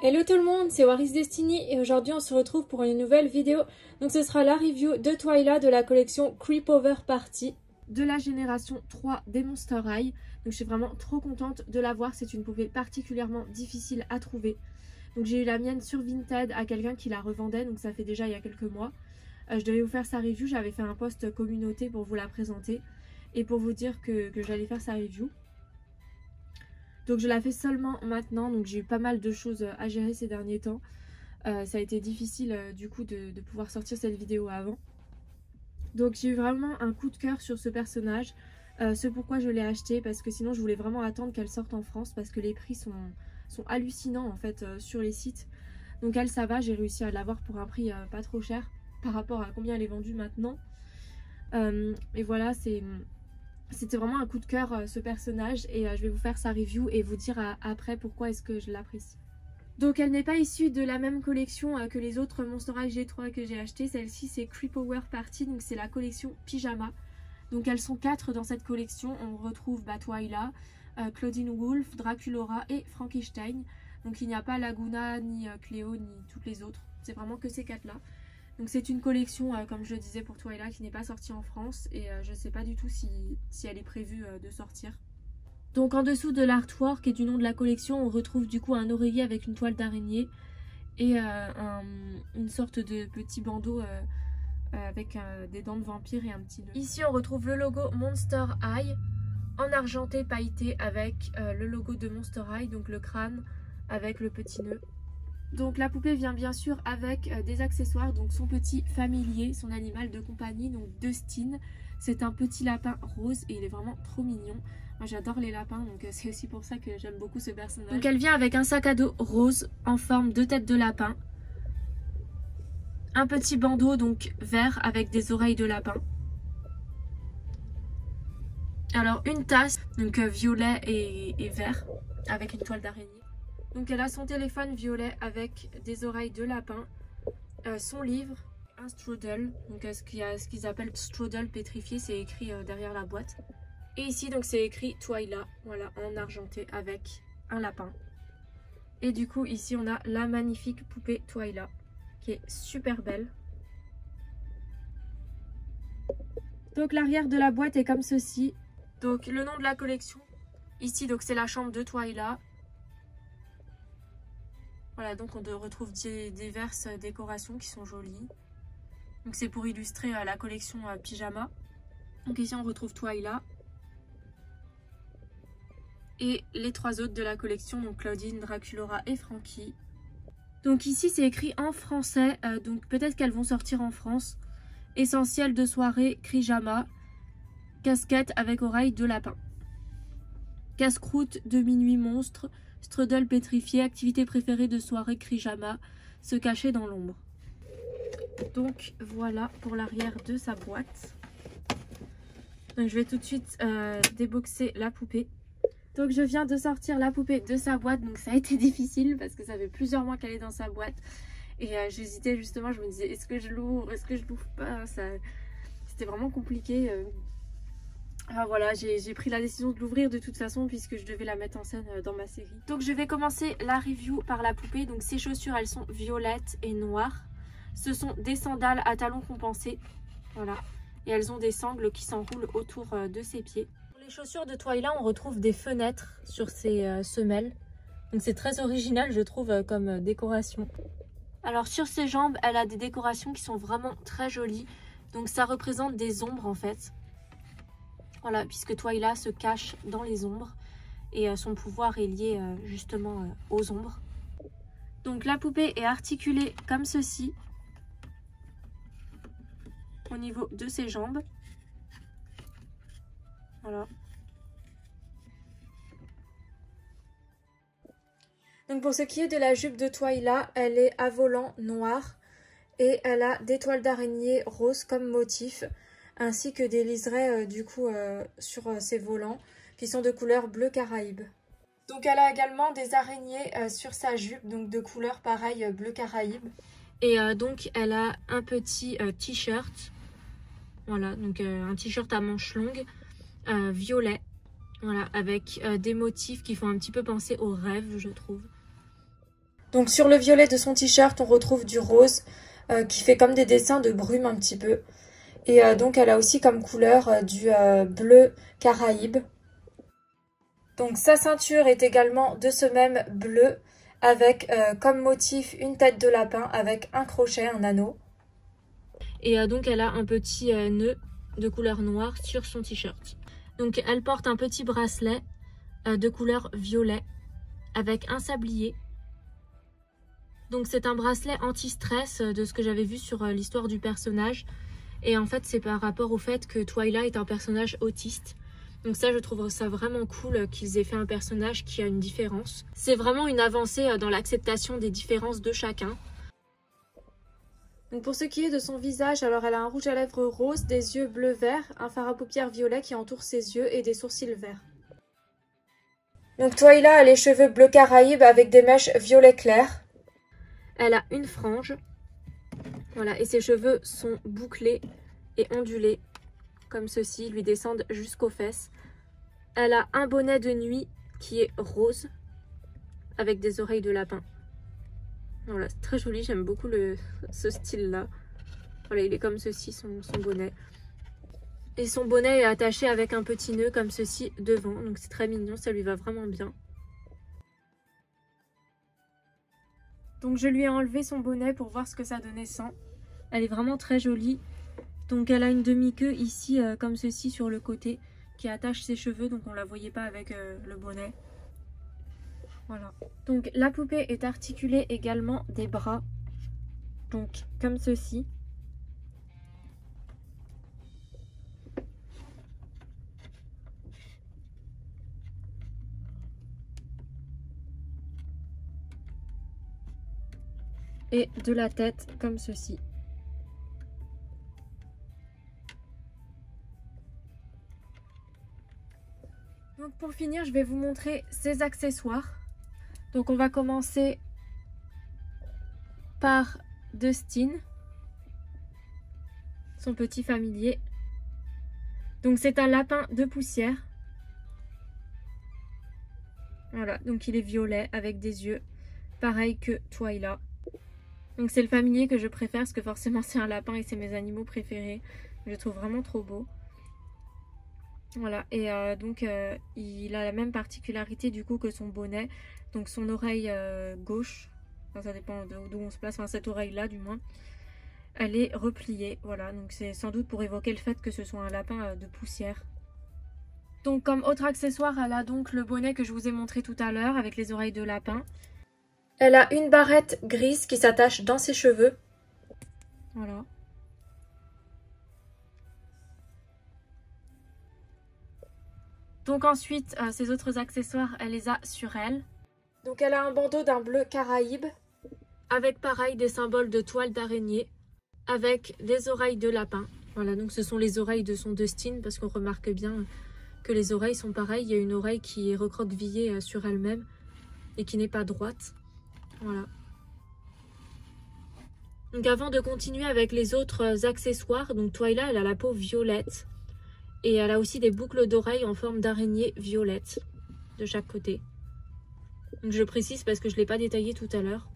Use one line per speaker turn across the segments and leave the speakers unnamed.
Hello tout le monde, c'est Waris Destiny et aujourd'hui on se retrouve pour une nouvelle vidéo. Donc ce sera la review de Twyla de la collection Creepover Party de la génération 3 des Monster High. Donc je suis vraiment trop contente de l'avoir, c'est une poupée particulièrement difficile à trouver. Donc j'ai eu la mienne sur Vinted à quelqu'un qui la revendait, donc ça fait déjà il y a quelques mois. Je devais vous faire sa review, j'avais fait un post communauté pour vous la présenter et pour vous dire que j'allais faire sa review. Donc je la fais seulement maintenant, donc j'ai eu pas mal de choses à gérer ces derniers temps. Ça a été difficile du coup de pouvoir sortir cette vidéo avant. Donc j'ai eu vraiment un coup de cœur sur ce personnage. C'est pourquoi je l'ai acheté, parce que sinon je voulais vraiment attendre qu'elle sorte en France, parce que les prix sont hallucinants en fait sur les sites. Donc elle, ça va, j'ai réussi à l'avoir pour un prix pas trop cher par rapport à combien elle est vendue maintenant. Et voilà, c'était vraiment un coup de cœur ce personnage et je vais vous faire sa review et vous dire après pourquoi est-ce que je l'apprécie. Donc elle n'est pas issue de la même collection que les autres Monster High G3 que j'ai acheté. Celle-ci c'est Creepover Party, donc c'est la collection pyjama. Donc elles sont 4 dans cette collection. On retrouve Twyla, Claudine Wolf, Draculaura et Frankenstein. Donc il n'y a pas Laguna, ni Cléo, ni toutes les autres. C'est vraiment que ces 4 là. Donc c'est une collection, comme je le disais pour Twyla, qui n'est pas sortie en France et je ne sais pas du tout si elle est prévue de sortir. Donc en dessous de l'artwork et du nom de la collection, on retrouve du coup un oreiller avec une toile d'araignée et une sorte de petit bandeau avec des dents de vampire et un petit nœud. Ici on retrouve le logo Monster High en argenté pailleté avec le logo de Monster High, donc le crâne avec le petit nœud. Donc la poupée vient bien sûr avec des accessoires, donc son petit familier, son animal de compagnie, donc Dustin. C'est un petit lapin rose et il est vraiment trop mignon. Moi j'adore les lapins, donc c'est aussi pour ça que j'aime beaucoup ce personnage. Donc elle vient avec un sac à dos rose en forme de tête de lapin. Un petit bandeau donc vert avec des oreilles de lapin. Alors une tasse, donc violet et vert avec une toile d'araignée. Donc elle a son téléphone violet avec des oreilles de lapin, son livre, un strudel, donc ce qu'ils appellent strudel pétrifié, c'est écrit derrière la boîte. Et ici donc c'est écrit Twyla, voilà, en argenté avec un lapin. Et du coup ici on a la magnifique poupée Twyla qui est super belle. Donc l'arrière de la boîte est comme ceci. Donc le nom de la collection, ici donc c'est la chambre de Twyla. Voilà, donc on retrouve diverses décorations qui sont jolies. Donc c'est pour illustrer la collection pyjama. Donc ici on retrouve Twyla. Et les 3 autres de la collection, donc Claudine, Draculaura et Frankie. Donc ici c'est écrit en français, donc peut-être qu'elles vont sortir en France. Essentiel de soirée, Crijama. Casquette avec oreille de lapin. Casse-croûte de minuit monstre. Strudel pétrifié, activité préférée de soirée Crijama, se cacher dans l'ombre. Donc voilà pour l'arrière de sa boîte. Donc je vais tout de suite déboxer la poupée. Donc je viens de sortir la poupée de sa boîte, donc ça a été difficile parce que ça fait plusieurs mois qu'elle est dans sa boîte. Et j'hésitais justement, je me disais est-ce que je l'ouvre, est-ce que je l'ouvre pas. C'était vraiment compliqué. Ah voilà, j'ai pris la décision de l'ouvrir de toute façon puisque je devais la mettre en scène dans ma série. Donc je vais commencer la review par la poupée. Donc ces chaussures, elles sont violettes et noires. Ce sont des sandales à talons compensés. Voilà. Et elles ont des sangles qui s'enroulent autour de ses pieds. Pour les chaussures de Twyla, on retrouve des fenêtres sur ses semelles. Donc c'est très original je trouve comme décoration. Alors sur ses jambes, elle a des décorations qui sont vraiment très jolies. Donc ça représente des ombres en fait. Voilà, puisque Twyla se cache dans les ombres et son pouvoir est lié justement aux ombres. Donc la poupée est articulée comme ceci au niveau de ses jambes. Voilà. Donc pour ce qui est de la jupe de Twyla, elle est à volant noir et elle a des toiles d'araignée roses comme motif, ainsi que des liserés du coup sur ses volants qui sont de couleur bleu Caraïbe. Donc elle a également des araignées sur sa jupe, donc de couleur pareil bleu Caraïbe. Et donc elle a un petit t-shirt, voilà, donc un t-shirt à manches longues, violet, voilà, avec des motifs qui font un petit peu penser aux rêves je trouve. Donc sur le violet de son t-shirt, on retrouve du rose qui fait comme des dessins de brume un petit peu. Et donc elle a aussi comme couleur du bleu Caraïbe. Donc sa ceinture est également de ce même bleu avec comme motif une tête de lapin avec un crochet, un anneau. Et donc elle a un petit nœud de couleur noire sur son t-shirt. Donc elle porte un petit bracelet de couleur violet avec un sablier. Donc c'est un bracelet anti-stress de ce que j'avais vu sur l'histoire du personnage. Et en fait c'est par rapport au fait que Twyla est un personnage autiste. Donc ça, je trouve ça vraiment cool qu'ils aient fait un personnage qui a une différence. C'est vraiment une avancée dans l'acceptation des différences de chacun. Donc pour ce qui est de son visage, alors elle a un rouge à lèvres rose, des yeux bleu-vert, un fard à paupières violet qui entoure ses yeux et des sourcils verts. Donc Twyla a les cheveux bleu Caraïbe avec des mèches violet clair. Elle a une frange. Voilà, et ses cheveux sont bouclés et ondulés. Comme ceci, lui descendent jusqu'aux fesses. Elle a un bonnet de nuit qui est rose avec des oreilles de lapin. Voilà, c'est très joli, j'aime beaucoup ce style-là. Voilà, il est comme ceci, son bonnet. Et son bonnet est attaché avec un petit nœud comme ceci devant, donc c'est très mignon, ça lui va vraiment bien. Donc je lui ai enlevé son bonnet pour voir ce que ça donnait sans. Elle est vraiment très jolie. Donc elle a une demi-queue ici comme ceci sur le côté qui attache ses cheveux, donc on la voyait pas avec le bonnet. Voilà. Donc la poupée est articulée également des bras, donc comme ceci. Et de la tête comme ceci. Donc pour finir, je vais vous montrer ses accessoires. Donc on va commencer par Dustin, son petit familier. Donc c'est un lapin de poussière. Voilà, donc il est violet avec des yeux, pareil que Twyla. Donc c'est le familier que je préfère parce que forcément c'est un lapin et c'est mes animaux préférés. Je le trouve vraiment trop beau. Voilà, et donc il a la même particularité du coup que son bonnet. Donc son oreille gauche, enfin, ça dépend d'où on se place, enfin cette oreille là du moins, elle est repliée. Voilà, donc c'est sans doute pour évoquer le fait que ce soit un lapin de poussière. Donc comme autre accessoire, elle a donc le bonnet que je vous ai montré tout à l'heure avec les oreilles de lapin. Elle a une barrette grise qui s'attache dans ses cheveux. Voilà. Donc ensuite, ces autres accessoires, elle les a sur elle. Donc elle a un bandeau d'un bleu Caraïbe, avec pareil des symboles de toile d'araignée, avec des oreilles de lapin. Voilà, donc ce sont les oreilles de son Dustin, parce qu'on remarque bien que les oreilles sont pareilles. Il y a une oreille qui est recroquevillée sur elle-même et qui n'est pas droite. Voilà. Donc avant de continuer avec les autres accessoires, donc Twyla, elle a la peau violette. Et elle a aussi des boucles d'oreilles en forme d'araignée violette de chaque côté. Donc je précise parce que je ne l'ai pas détaillé tout à l'heure.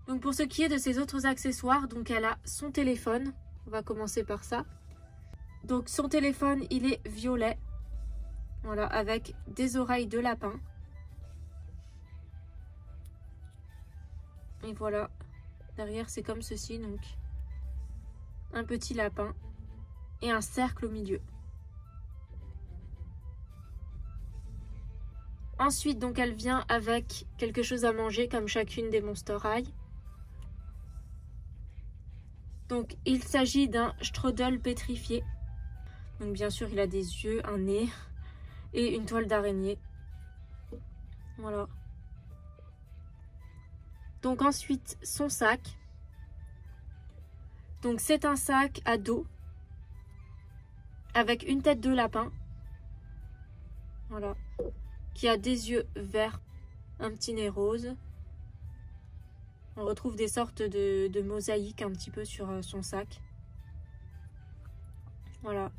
Donc pour ce qui est de ses autres accessoires, donc elle a son téléphone. On va commencer par ça. Donc son téléphone, il est violet. Voilà, avec des oreilles de lapin. Et voilà, derrière c'est comme ceci, donc un petit lapin et un cercle au milieu. Ensuite, donc elle vient avec quelque chose à manger comme chacune des Monster High. Donc il s'agit d'un strudel pétrifié. Donc bien sûr il a des yeux, un nez et une toile d'araignée. Voilà. Donc ensuite son sac. Donc c'est un sac à dos avec une tête de lapin. Voilà. Qui a des yeux verts, un petit nez rose. On retrouve des sortes de mosaïques un petit peu sur son sac. Voilà.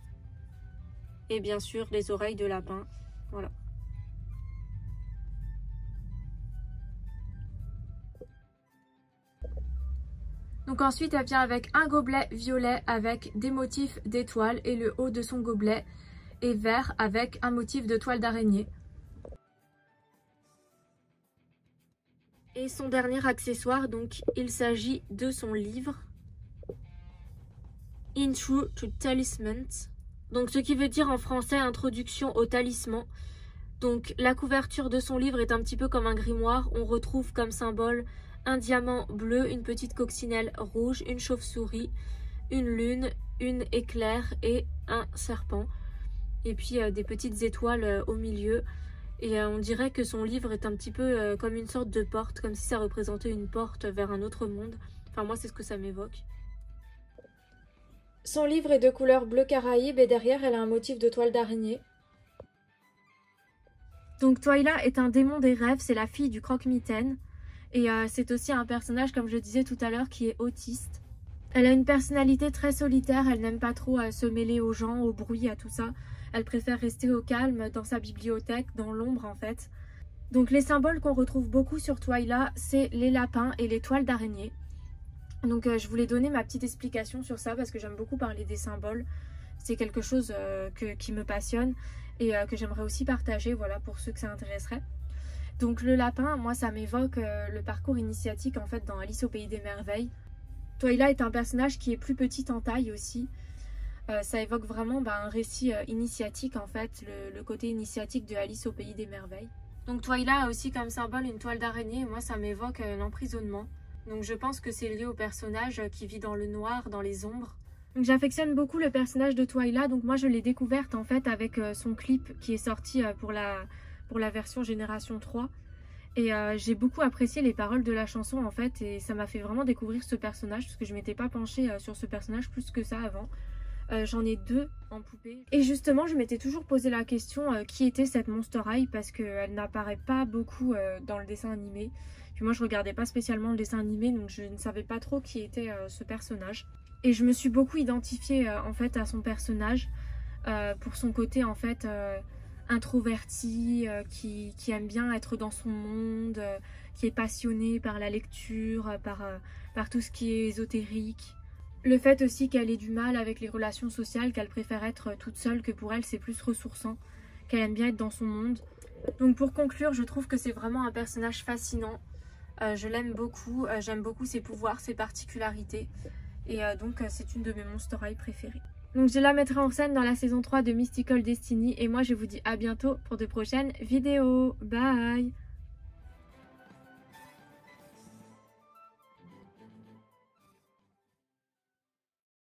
Et bien sûr, les oreilles de lapin. Voilà. Donc ensuite elle vient avec un gobelet violet avec des motifs d'étoiles et le haut de son gobelet est vert avec un motif de toile d'araignée. Et son dernier accessoire, donc il s'agit de son livre Intro to Talismans, donc ce qui veut dire en français introduction au talisman. Donc la couverture de son livre est un petit peu comme un grimoire. On retrouve comme symbole un diamant bleu, une petite coccinelle rouge, une chauve-souris, une lune, une éclair et un serpent. Et puis des petites étoiles au milieu. Et on dirait que son livre est un petit peu comme une sorte de porte, comme si ça représentait une porte vers un autre monde. Enfin moi c'est ce que ça m'évoque. Son livre est de couleur bleu caraïbe et derrière elle a un motif de toile d'araignée. Donc Twyla est un démon des rêves, c'est la fille du croque-mitaine. Et c'est aussi un personnage, comme je disais tout à l'heure, qui est autiste. Elle a une personnalité très solitaire, elle n'aime pas trop se mêler aux gens, au bruit, à tout ça. Elle préfère rester au calme, dans sa bibliothèque, dans l'ombre en fait. Donc les symboles qu'on retrouve beaucoup sur Twyla, c'est les lapins et les toiles d'araignée. Donc je voulais donner ma petite explication sur ça parce que j'aime beaucoup parler des symboles. C'est quelque chose qui me passionne et que j'aimerais aussi partager, voilà, pour ceux que ça intéresserait. Donc le lapin, moi ça m'évoque le parcours initiatique en fait dans Alice au pays des merveilles. Twyla est un personnage qui est plus petite en taille aussi. Ça évoque vraiment un récit initiatique en fait, le côté initiatique de Alice au pays des merveilles. Donc Twyla a aussi comme symbole une toile d'araignée et moi ça m'évoque l'emprisonnement. Donc je pense que c'est lié au personnage qui vit dans le noir, dans les ombres. Donc j'affectionne beaucoup le personnage de Twyla, donc moi je l'ai découverte en fait avec son clip qui est sorti pour la version Génération 3. Et j'ai beaucoup apprécié les paroles de la chanson en fait et ça m'a fait vraiment découvrir ce personnage parce que je m'étais pas penchée sur ce personnage plus que ça avant. J'en ai 2 en poupée. Et justement, je m'étais toujours posé la question qui était cette Monster High parce qu'elle n'apparaît pas beaucoup dans le dessin animé. Puis moi, je regardais pas spécialement le dessin animé, donc je ne savais pas trop qui était ce personnage. Et je me suis beaucoup identifiée en fait à son personnage pour son côté en fait introverti, qui aime bien être dans son monde, qui est passionné par la lecture, par tout ce qui est ésotérique. Le fait aussi qu'elle ait du mal avec les relations sociales, qu'elle préfère être toute seule, que pour elle c'est plus ressourçant, qu'elle aime bien être dans son monde. Donc pour conclure, je trouve que c'est vraiment un personnage fascinant. Je l'aime beaucoup, j'aime beaucoup ses pouvoirs, ses particularités. Et donc c'est une de mes Monster High préférées. Donc je la mettrai en scène dans la saison 3 de Mystical Destiny. Et moi je vous dis à bientôt pour de prochaines vidéos. Bye!